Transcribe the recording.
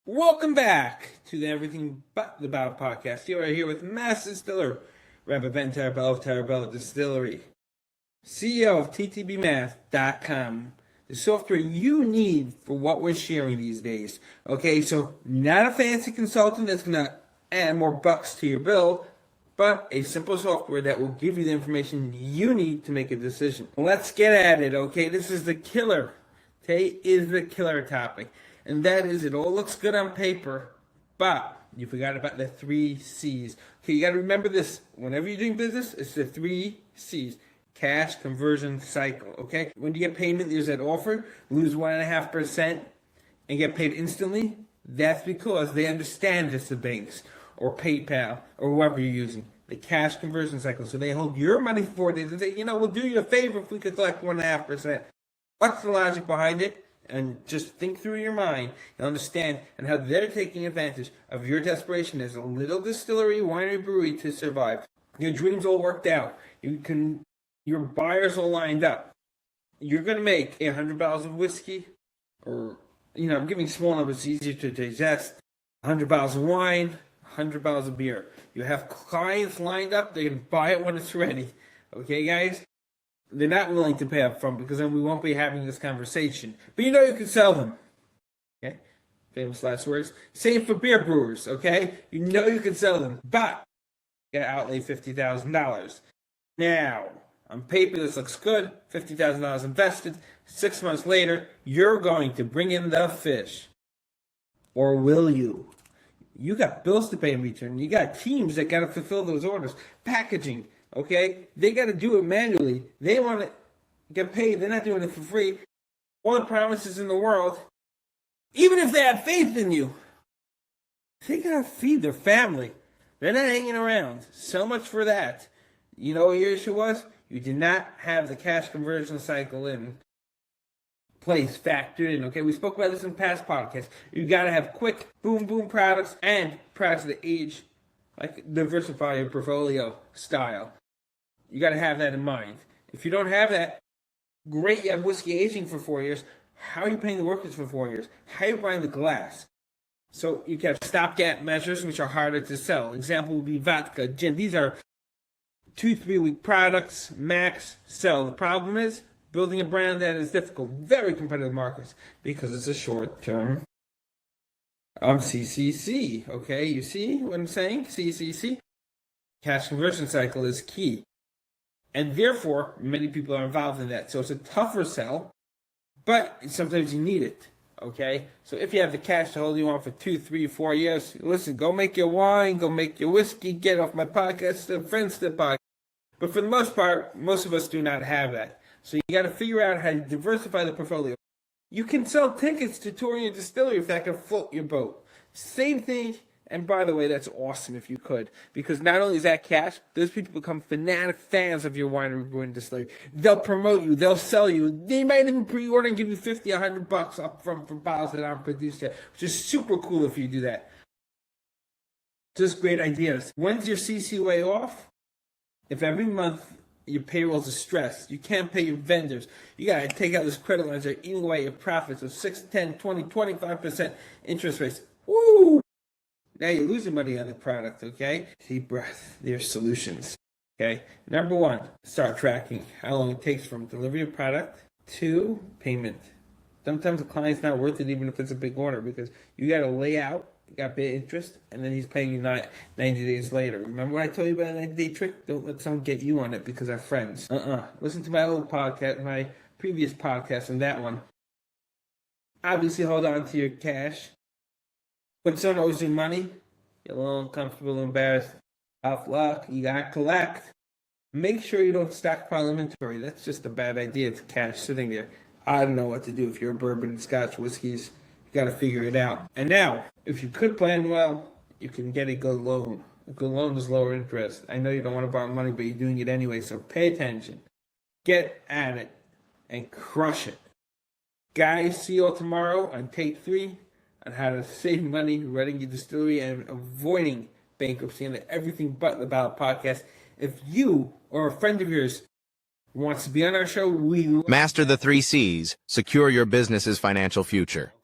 Welcome back to the Everything But the Bottle podcast. You are here with Master Distiller, Rabbi Ben Tarabella of Tarabella Distillery, CEO of TTBmath.com, the software you need for what we're sharing these days. Okay, so not a fancy consultant that's going to add more bucks to your bill, but a simple software that will give you the information you need to make a decision. Let's get at it, okay? This is the killer. Today is the killer topic. And that is, it all looks good on paper, but you forgot about the 3 C's. Okay, you got to remember this. Whenever you're doing business, it's the 3 C's. Cash conversion cycle, okay? When you get payment, there's that offer, lose 1.5% and get paid instantly. That's because they understand this, the banks or PayPal or whoever you're using. The cash conversion cycle. So they hold your money for it. They say, we'll do you a favor if we could collect 1.5%. What's the logic behind it? And just think through your mind and understand and how they're taking advantage of your desperation as a little distillery, winery, brewery to survive. Your dreams all worked out. Your buyers all lined up. You're going to make 100 bottles of whiskey, or, I'm giving small numbers, easier to digest, 100 bottles of wine, 100 bottles of beer. You have clients lined up. They're going to buy it when it's ready. Okay, guys? They're not willing to pay up front because then we won't be having this conversation. But you can sell them. Okay? Famous last words. Same for beer brewers, okay? You can sell them, but you gotta outlay $50,000. Now, on paper this looks good. $50,000 invested. 6 months later, you're going to bring in the fish. Or will you? You got bills to pay in return. You got teams that gotta fulfill those orders. Packaging. Okay? They got to do it manually. They want to get paid. They're not doing it for free. All the promises in the world, even if they have faith in you, they got to feed their family. They're not hanging around. So much for that. You know what your issue was? You did not have the cash conversion cycle in place, factored in. Okay? We spoke about this in past podcasts. You got to have quick, boom, boom products and products that age, like diversify your portfolio style. You got to have that in mind. If you don't have that, great, you have whiskey aging for 4 years. How are you paying the workers for 4 years? How are you buying the glass? So you can have stopgap measures, which are harder to sell. Example would be vodka, gin. These are 2-3 week products, max, sell. The problem is building a brand that is difficult. Very competitive markets because it's a short term. CCC, okay? You see what I'm saying? CCC. Cash conversion cycle is key. And therefore, many people are involved in that. So it's a tougher sell, but sometimes you need it, okay? So if you have the cash to hold you on for 2, 3, 4 years, listen, go make your wine, go make your whiskey, get off my podcast, the friends to podcast. But for the most part, most of us do not have that. So you got to figure out how to diversify the portfolio. You can sell tickets to tour your distillery if that can float your boat. Same thing. And by the way, that's awesome if you could. Because not only is that cash, those people become fanatic fans of your winery, brewery, and distillery. They'll promote you. They'll sell you. They might even pre-order and give you $50, $100 up front for bottles that aren't produced yet. Which is super cool if you do that. Just great ideas. When's your CC way off? If every month your payroll's a stress, you can't pay your vendors, you got to take out this credit lines that are eating away your profits of 6, 10, 20, 25% interest rates. Woo! Now you're losing money on the product, okay? Deep breath. There's solutions, okay? Number 1, start tracking how long it takes from delivery of product to payment. Sometimes the client's not worth it even if it's a big order because you got to lay out, you got big interest, and then he's paying you 90 days later. Remember what I told you about a 90-day trick? Don't let someone get you on it because they're friends. Listen to my old podcast, my previous podcast, and that one. Obviously, hold on to your cash. When someone owes you money, you're a little uncomfortable, embarrassed, off luck, you got to collect. Make sure you don't stockpile inventory. That's just a bad idea. It's cash sitting there. I don't know what to do if you're a bourbon and scotch whiskeys. You got to figure it out. And now, if you could plan well, you can get a good loan. A good loan is lower interest. I know you don't want to borrow money, but you're doing it anyway, so pay attention. Get at it and crush it. Guys, see you all tomorrow on Take 3. On how to save money, running your distillery, and avoiding bankruptcy, and Everything But the Bottle podcast. If you or a friend of yours wants to be on our show, we Master the 3 C's. Secure your business's financial future.